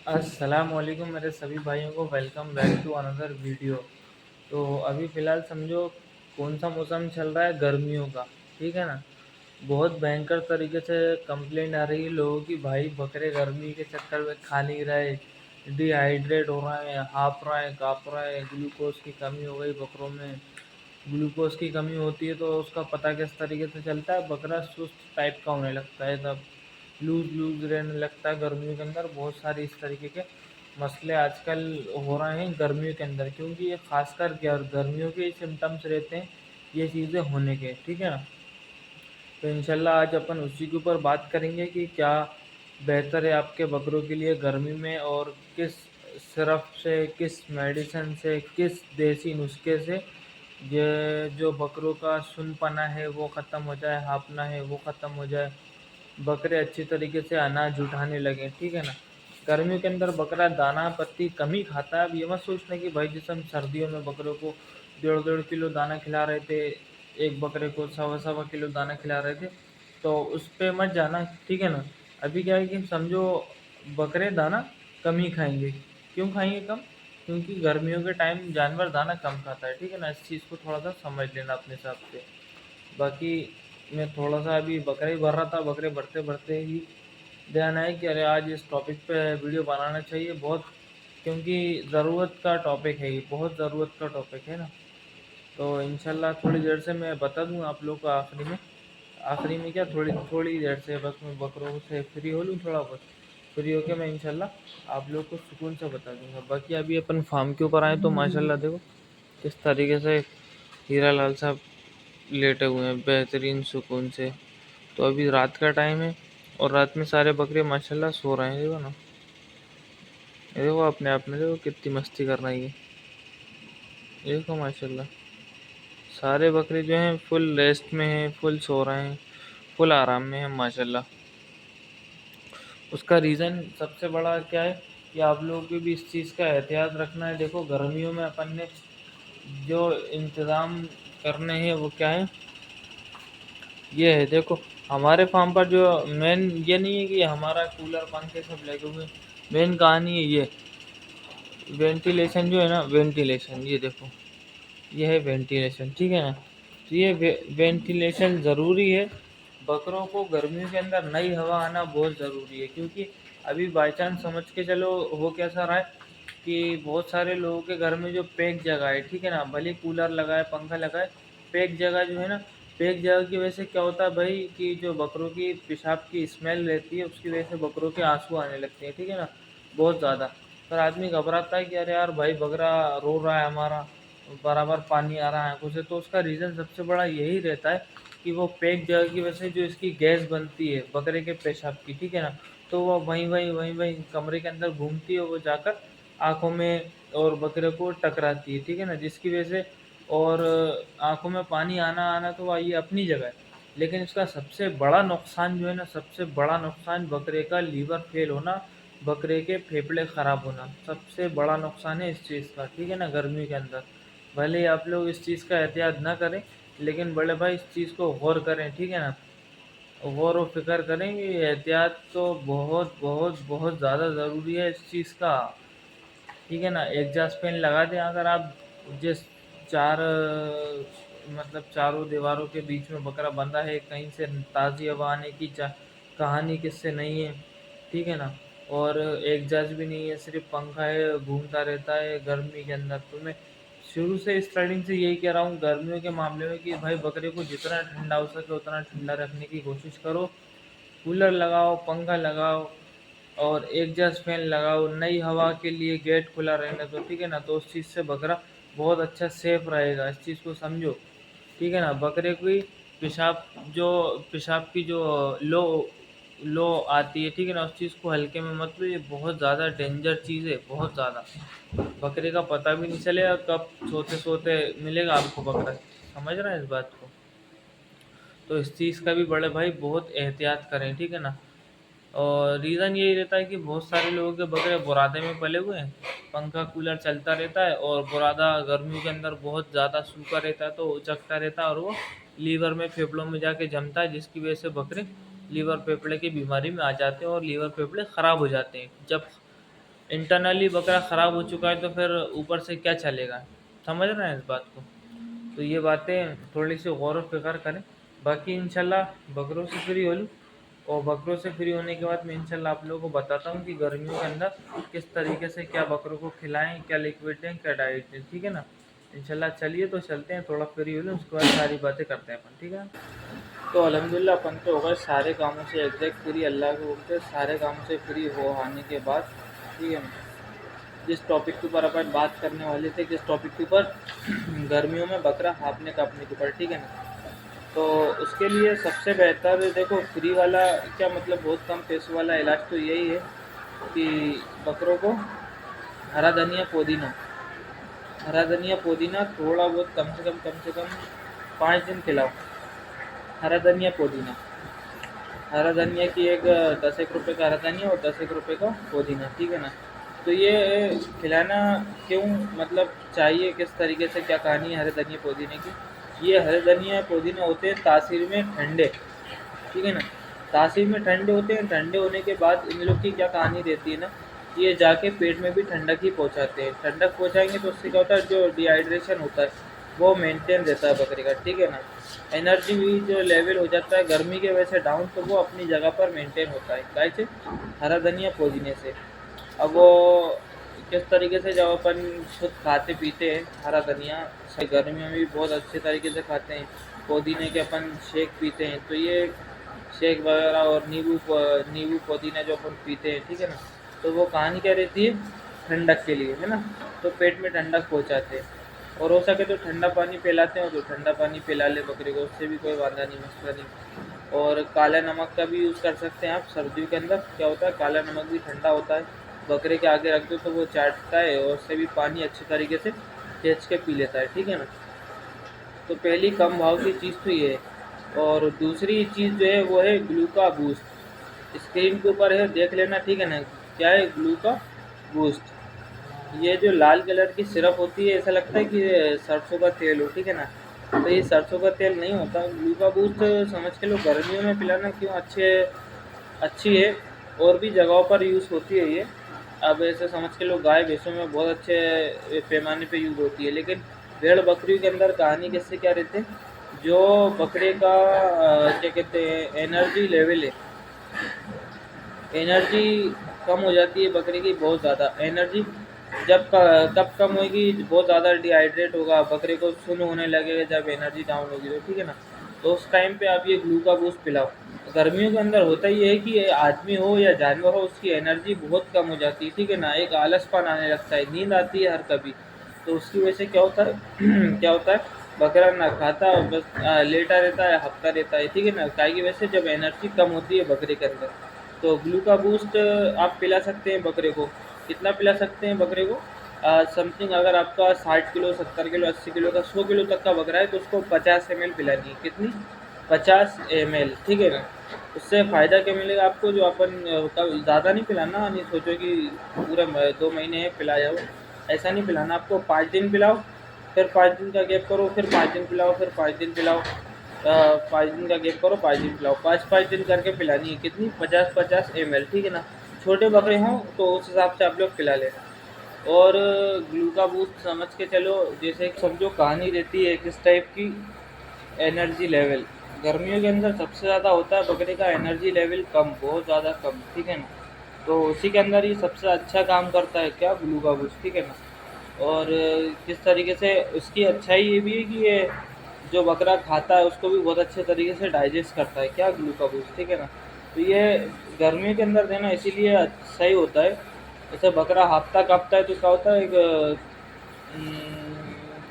अस्सलाम वालेकुम मेरे सभी भाइयों को welcome back to another video. तो अभी फ़िलहाल समझो कौन सा मौसम चल रहा है, गर्मियों का। ठीक है ना। बहुत भयंकर तरीके से कंप्लेंट आ रही है लोगों की, भाई बकरे गर्मी के चक्कर में खा नहीं रहे, डिहाइड्रेट हो रहे हैं, हाँफ रहे हैं, काँप रहे हैं, ग्लूकोज की कमी हो गई बकरों में। ग्लूकोज की कमी होती है तो उसका पता किस तरीके से चलता है, बकरा सुस्त टाइप का होने लगता है, तब लूज लूज रहने लगता है गर्मियों के अंदर। बहुत सारे इस तरीके के मसले आजकल हो रहे हैं गर्मियों के अंदर, क्योंकि ये खासकर गर्मियों के सिम्टम्स रहते हैं ये चीज़ें होने के। ठीक है ना। तो इंशाल्लाह आज अपन उसी के ऊपर बात करेंगे कि क्या बेहतर है आपके बकरों के लिए गर्मी में, और किस सिरप से, किस मेडिसिन से, किस देसी नुस्खे से ये जो बकरों का सुनपना है वो ख़त्म हो जाए, हाँफना है वो ख़त्म हो जाए, बकरे अच्छी तरीके से अनाज उठाने लगें। ठीक है ना। गर्मियों के अंदर बकरा दाना पत्ती कम ही खाता है। अब ये मत सोचना कि भाई जैसे हम सर्दियों में बकरों को 1.5-1.5 किलो दाना खिला रहे थे, एक बकरे को 1.25 किलो दाना खिला रहे थे, तो उस पे मत जाना। ठीक है ना। अभी क्या है कि समझो बकरे दाना कम ही खाएंगे। क्यों खाएंगे कम? क्योंकि गर्मियों के टाइम जानवर दाना कम खाता है। ठीक है ना। इस चीज़ को थोड़ा सा समझ लेना अपने हिसाब से। बाकी मैं थोड़ा सा अभी बकरे ही भर रहा था, बकरे भरते भरते ही ध्यान आया कि अरे आज इस टॉपिक पे वीडियो बनाना चाहिए बहुत, क्योंकि ज़रूरत का टॉपिक है ये, बहुत ज़रूरत का टॉपिक है ना। तो इंशाल्लाह थोड़ी देर से मैं बता दूँ आप लोग को, आखिरी में क्या, थोड़ी थोड़ी देर से बस मैं बकरों से फ्री हो लूँ, थोड़ा बहुत फ्री होके मैं इंशाल्लाह आप लोग को सुकून से बता दूंगा। बाकी अभी अपन फार्म के ऊपर आए तो माशाल्लाह देखो किस तरीके से हीरा लाल साहब लेटे हुए हैं बेहतरीन सुकून से। तो अभी रात का टाइम है और रात में सारे बकरे माशाल्लाह सो रहे हैं। देखो ना, ये देखो अपने आप में देखो कितनी मस्ती कर रही है। ये देखो माशाल्लाह सारे बकरे जो हैं फुल रेस्ट में हैं, फुल सो रहे हैं, फुल आराम में हैं माशाल्लाह। उसका रीज़न सबसे बड़ा क्या है कि आप लोगों को भी इस चीज़ का एहतियात रखना है। देखो गर्मियों में अपन ने जो इंतज़ाम करने हैं वो क्या है, ये है देखो। हमारे फार्म पर जो मेन ये नहीं है कि हमारा कूलर पंखे सब लगे हुए हैं, मेन कहानी है ये वेंटिलेशन जो है ना, वेंटिलेशन। ये देखो ये है वेंटिलेशन। ठीक है ना। तो ये वेंटिलेशन ज़रूरी है। बकरों को गर्मियों के अंदर नई हवा आना बहुत ज़रूरी है, क्योंकि अभी बाई चांस समझ के चलो हो कैसा रहा है कि बहुत सारे लोगों के घर में जो पैक जगह है, ठीक है ना, भले कूलर लगाए पंखा लगाए, पैक जगह जो है ना, पैक जगह की वजह से क्या होता है भाई कि जो बकरों की पेशाब की स्मेल रहती है उसकी वजह से बकरों के आंसू आने लगते हैं। ठीक है ना। बहुत ज़्यादा। फिर आदमी घबराता है कि अरे यार भाई बकरा रो रहा है हमारा, बराबर पानी आ रहा है आंखों से। तो उसका रीज़न सबसे बड़ा यही रहता है कि वो पैक जगह की वजह से जो इसकी गैस बनती है बकरे के पेशाब की, ठीक है ना, तो वो वहीं कमरे के अंदर घूमती है, वो जाकर आँखों में और बकरे को टकराती है। ठीक है ना। जिसकी वजह से और आँखों में पानी आना आना तो ये अपनी जगह है, लेकिन इसका सबसे बड़ा नुकसान जो है ना, सबसे बड़ा नुकसान बकरे का लीवर फेल होना, बकरे के फेफड़े ख़राब होना, सबसे बड़ा नुकसान है इस चीज़ का। ठीक है ना। गर्मी के अंदर भले ही आप लोग इस चीज़ का एहतियात ना करें, लेकिन बड़े भाई इस चीज़ को गौर करें। ठीक है ना। गौर व फिक्र करें कि एहतियात तो बहुत बहुत बहुत ज़्यादा ज़रूरी है इस चीज़ का। ठीक है ना। एग्जॉस्ट फैन लगा दें अगर आप जिस चार मतलब चारों दीवारों के बीच में बकरा बंधा है, कहीं से ताज़ी हवा आने की कहानी किससे नहीं है। ठीक है ना। और एग्जॉस्ट भी नहीं है, सिर्फ पंखा है घूमता रहता है गर्मी के अंदर। तो मैं शुरू से स्टार्टिंग से यही कह रहा हूँ गर्मियों के मामले में कि भाई बकरे को जितना ठंडा हो सके उतना ठंडा रखने की कोशिश करो। कूलर लगाओ, पंखा लगाओ और एग्जॉस्ट फैन लगाओ, नई हवा के लिए गेट खुला रहने दो। ठीक है ना। तो उस चीज़ से बकरा बहुत अच्छा सेफ रहेगा, इस चीज़ को समझो। ठीक है ना। बकरे की पेशाब जो पेशाब की जो लो लो आती है, ठीक है ना, उस चीज़ को हल्के में मत लो, ये बहुत ज़्यादा डेंजर चीज़ है, बहुत ज़्यादा। बकरे का पता भी नहीं चलेगा कब सोते सोते मिलेगा आपको बकरा। समझ रहे हैं इस बात को? तो इस चीज़ का भी बड़े भाई बहुत एहतियात करें। ठीक है ना। और रीज़न यही रहता है कि बहुत सारे लोगों के बकरे बुरादे में पले हुए हैं, पंखा कूलर चलता रहता है और बुरादा गर्मियों के अंदर बहुत ज़्यादा सूखा रहता है तो उचकता रहता है और वो लीवर में फेफड़ों में जाके जमता है, जिसकी वजह से बकरे लीवर फेफड़े की बीमारी में आ जाते हैं और लीवर फेफड़े ख़राब हो जाते हैं। जब इंटरनली बकरा ख़राब हो चुका है तो फिर ऊपर से क्या चलेगा। समझ रहे हैं इस बात को। तो ये बातें थोड़ी सी गौर व फिक्र करें। बाकी इंशाल्लाह बकरों से फ्री हो लूँ, और बकरों से फ्री होने के बाद मैं इंशाल्लाह आप लोगों को बताता हूँ कि गर्मियों के अंदर किस तरीके से क्या बकरों को खिलाएं, क्या लिक्विड दें, क्या डाइट दें, ठीक है ना। इंशाल्लाह चलिए तो चलते हैं, थोड़ा फ्री हो लूँ, उसके बाद सारी बातें करते हैं अपन, ठीक है। तो अल्हम्दुलिल्लाह अपन तो हो गए सारे कामों से एग्जैक्ट फ्री, अल्लाह के हुक्म से सारे कामों से फ्री हो आने के बाद, ठीक है ना। जिस टॉपिक के ऊपर अपन बात करने वाले थे, किस टॉपिक के ऊपर, गर्मियों में बकरा हाँफने काँपने के ऊपर, ठीक है ना। तो उसके लिए सबसे बेहतर देखो फ्री वाला क्या मतलब, बहुत कम पैसों वाला इलाज तो यही है कि बकरों को हरा धनिया पुदीना, हरा धनिया पुदीना थोड़ा बहुत कम से कम 5 दिन खिलाओ। हरा धनिया पुदीना, हरा धनिया की एक 10 एक रुपये का हरा धनिया और 10 एक रुपये का पुदीना, ठीक है ना। तो ये खिलाना क्यों मतलब चाहिए, किस तरीके से, क्या कहानी है हरे धनिया पुदीने की। ये हरे धनिया पुदीना होते हैं तासीर में ठंडे, ठीक है ना। तासीर में ठंडे होते हैं, ठंडे होने के बाद इन लोग की क्या कहानी रहती है ना, ये जाके पेट में भी ठंडक ही पहुंचाते हैं। ठंडक पहुंचाएंगे तो उससे क्या होता है, जो डिहाइड्रेशन होता है वो मेंटेन रहता है बकरी का, ठीक है ना। एनर्जी भी जो लेवल हो जाता है गर्मी के वजह से डाउन, तो वो अपनी जगह पर मेंटेन होता है काय से, हरा धनिया पुदीने से। अब वो किस तरीके से, जब अपन खुद खाते पीते हैं हरा धनिया, गर्मियों में भी बहुत अच्छे तरीके से खाते हैं, पुदीने के अपन शेक पीते हैं, तो ये शेक वगैरह और नींबू पुदीना जो अपन पीते हैं, ठीक है ना। तो वो कहानी क्या रहती है, ठंडक के लिए है ना। तो पेट में ठंडक पहुंचाते हैं, और हो सके तो ठंडा पानी पिलाते हो तो ठंडा पानी पिला ले बकरी को, उससे भी कोई वादा नहीं, मसला नहीं। और काला नमक का भी यूज़ कर सकते हैं आप। सर्दियों के अंदर क्या होता है, काला नमक भी ठंडा होता है, बकरे के आगे रख दो तो वो चाटता है और उससे भी पानी अच्छे तरीके से खींच के पी लेता है, ठीक है ना। तो पहली कम भाव की चीज़ तो ये है। और दूसरी चीज़ जो है वो है ग्लूका बूस्ट। स्क्रीन के ऊपर है, देख लेना, ठीक है ना। क्या है ग्लूका बूस्ट, ये जो लाल कलर की सिरप होती है, ऐसा लगता है कि ये सरसों का तेल हो, ठीक है ना। तो ये सरसों का तेल नहीं होता। ग्लूका बूस्ट समझ के लो गर्मियों में पिलाना क्यों अच्छी है, और भी जगहों पर यूज़ होती है ये। अब ऐसे समझ के लो गाय भैंसों में बहुत अच्छे पैमाने पे यूज़ होती है, लेकिन भेड़ बकरियों के अंदर कहानी किससे क्या रहते हैं, जो बकरे का क्या कहते हैं एनर्जी लेवल है, एनर्जी कम हो जाती है बकरे की, बहुत ज़्यादा एनर्जी। कब कम होगी, बहुत ज़्यादा डिहाइड्रेट होगा, बकरे को सुन्न होने लगेगा जब एनर्जी डाउन होगी तो, ठीक है ना। तो उस टाइम पे आप ये ग्लूका बूस्ट पिलाओ। गर्मियों के अंदर होता ये है कि आदमी हो या जानवर हो, उसकी एनर्जी बहुत कम हो जाती है, ठीक है ना। एक आलसपन आने लगता है, नींद आती है हर कभी। तो उसकी वजह से क्या होता है क्या होता है, बकरा ना खाता और बस लेटा रहता है, हफ्ता रहता है, ठीक है ना। गाय की वजह से जब एनर्जी कम होती है बकरे के अंदर, तो ग्लूका बूस्ट आप पिला सकते हैं बकरे को। कितना पिला सकते हैं बकरे को, समथिंग अगर आपका 60 किलो 70 किलो 80 किलो का 100 किलो तक का बकरा है तो उसको 50 ml पिलानी है। कितनी, 50 ml, ठीक है ना। उससे फ़ायदा क्या मिलेगा आपको, जो अपन ज़्यादा नहीं पिलाना, नहीं सोचो कि पूरे 2 महीने पिला जाओ, ऐसा नहीं पिलाना आपको। 5 दिन पिलाओ, फिर 5 दिन का गैप करो, फिर 5 दिन पिलाओ, फिर 5 दिन पिलाओ, 5 दिन का गैप करो, 5 दिन पिलाओ, 5-5 दिन करके पिलानी है। कितनी, 50-50 ml, ठीक है ना। छोटे बकरे हों तो उस हिसाब से आप लोग पिला लेना। और ग्लूका बूस्ट समझ के चलो, जैसे एक समझो कहानी रहती है किस टाइप की, एनर्जी लेवल गर्मियों के अंदर सबसे ज़्यादा होता है बकरे का एनर्जी लेवल कम, बहुत ज़्यादा कम, ठीक है ना। तो उसी के अंदर ये सबसे अच्छा काम करता है क्या, ग्लूका बूस्ट, ठीक है ना। और किस तरीके से उसकी अच्छाई ये भी है कि ये जो बकरा खाता है उसको भी बहुत अच्छे तरीके से डाइजेस्ट करता है क्या, ग्लूका बूस्ट, ठीक है ना। तो ये गर्मियों के अंदर देना इसीलिए सही होता है। जैसे बकरा हाफता काँपता है तो क्या होता है, एक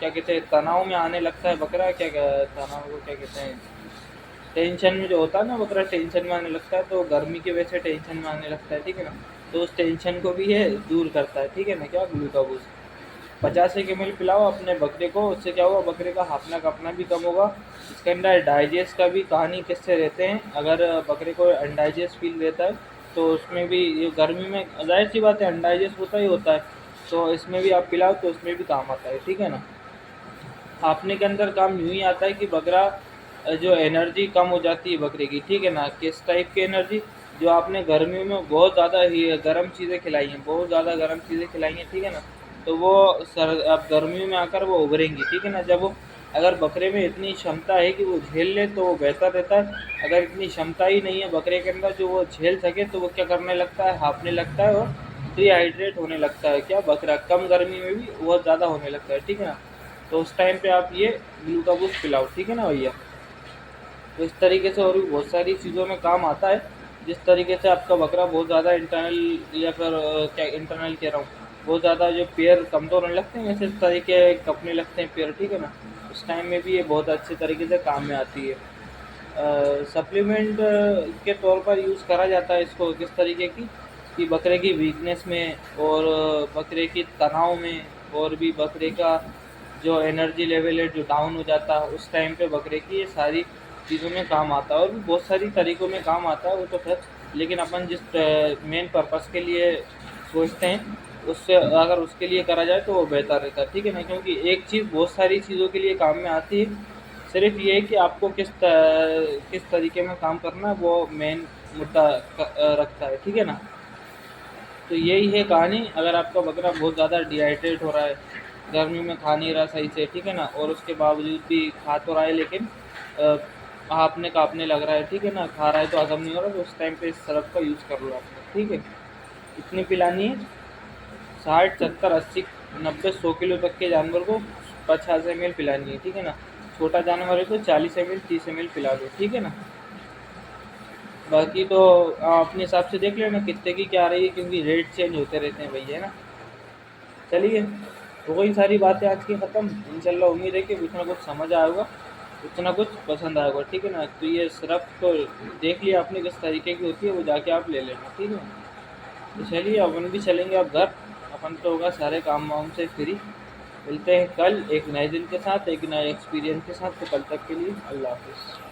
क्या कहते हैं, तनाव में आने लगता है बकरा, तनाव को क्या कहते हैं, टेंशन में जो होता है ना बकरा, टेंशन में आने लगता है, तो गर्मी की वजह से टेंशन में आने लगता है, ठीक है ना। तो उस टेंशन को भी ये दूर करता है, ठीक है ना, क्या ग्लूका बूस्ट। 50 ml पिलाओ अपने बकरे को, उससे क्या होगा, बकरे का हाँफना काँपना भी कम होगा। इसके अंदर डाइजेस्ट का भी कहानी किससे रहते हैं, अगर बकरे को अनडाइजेस्ट फील रहता है तो उसमें भी, ये गर्मी में ज़ाहिर सी बात है अनडाइजेस्ट होता ही होता है, तो इसमें भी आप पिलाओ तो उसमें भी काम आता है, ठीक है ना। हाँफने के अंदर काम यूँ ही आता है कि बकरा जो एनर्जी कम हो जाती है बकरे की, ठीक है ना। किस टाइप की एनर्जी, जो आपने गर्मियों में बहुत ज़्यादा ही गर्म चीज़ें खिलाई हैं, बहुत ज़्यादा गर्म चीज़ें खिलाई हैं, ठीक है ना, तो वो अब गर्मियों में आकर वो उभरेंगी, ठीक है ना। जब वो अगर बकरे में इतनी क्षमता है कि वो झेल ले तो वो बेहतर रहता है। अगर इतनी क्षमता ही नहीं है बकरे के अंदर जो वो झेल सके, तो वो क्या करने लगता है, हाँफने लगता है और डिहाइड्रेट होने लगता है। क्या बकरा कम गर्मी में भी बहुत ज़्यादा होने लगता है, ठीक है ना। तो उस टाइम पे आप ये ग्लूकाबूस्ट पिलाओ, ठीक है ना भैया। तो इस तरीके से और भी बहुत सारी चीज़ों में काम आता है। जिस तरीके से आपका बकरा बहुत ज़्यादा इंटरनल या फिर क्या इंटरनल कह रहा हूँ, बहुत ज़्यादा जो पैर कमज़ोर होने लगते हैं, वैसे इस तरीके कपने लगते हैं पैर, ठीक है ना। उस टाइम में भी ये बहुत अच्छे तरीके से काम में आती है। सप्लीमेंट के तौर पर यूज़ करा जाता है इसको किस तरीके की, कि बकरे की वीकनेस में और बकरे की तनाव में, और भी बकरे का जो एनर्जी लेवल है जो डाउन हो जाता है उस टाइम पे बकरे की ये सारी चीज़ों में काम आता है। और भी बहुत सारी तरीक़ों में काम आता है वो तो खैर, लेकिन अपन जिस मेन पर्पस के लिए सोचते हैं उससे अगर उसके लिए करा जाए तो वो बेहतर रहता है, ठीक है ना। क्योंकि एक चीज़ बहुत सारी चीज़ों के लिए काम में आती है, सिर्फ ये है कि आपको किस तरीके में काम करना है वो मेन मुद्दा रखता है, ठीक है ना। तो यही है कहानी। अगर आपका बकरा बहुत ज़्यादा डिहाइड्रेट हो रहा है, गर्मी में खा नहीं रहा सही से, ठीक है ना, और उसके बावजूद भी खा तो रहा है लेकिन हाँफने काँपने लग रहा है, ठीक है ना, खा रहा है तो हज़म नहीं हो रहा, तो उस टाइम पे इस सिरप का यूज़ कर लो आपने, ठीक है। कितनी पिलानी है, 60, 70, 80, 90, 100 किलो तक के जानवर को 50 ml पिलानी है, ठीक है ना। छोटा जानवर है तो 40 ml 30 ml पिला दो, ठीक है ना। बाकी तो आप अपने हिसाब से देख लेना कितने की क्या रही है, क्योंकि रेट चेंज होते रहते हैं भैया, है ना। चलिए, तो वही सारी बातें आज की ख़त्म। इंशाल्लाह उम्मीद है कि कुछ ना कुछ समझ आया होगा, कुछ ना कुछ पसंद आया होगा, ठीक है ना। तो ये सिरप तो देख लिया आपने किस तरीके की होती है, वो जाके आप ले लेना, ठीक है। तो चलिए अपन भी चलेंगे अब घर, अपन तो होगा सारे काम वाम से फ्री। मिलते हैं कल एक नए दिन के साथ, एक नए एक्सपीरियंस के साथ। तो कल तक के लिए अल्लाह हाफ़िज़।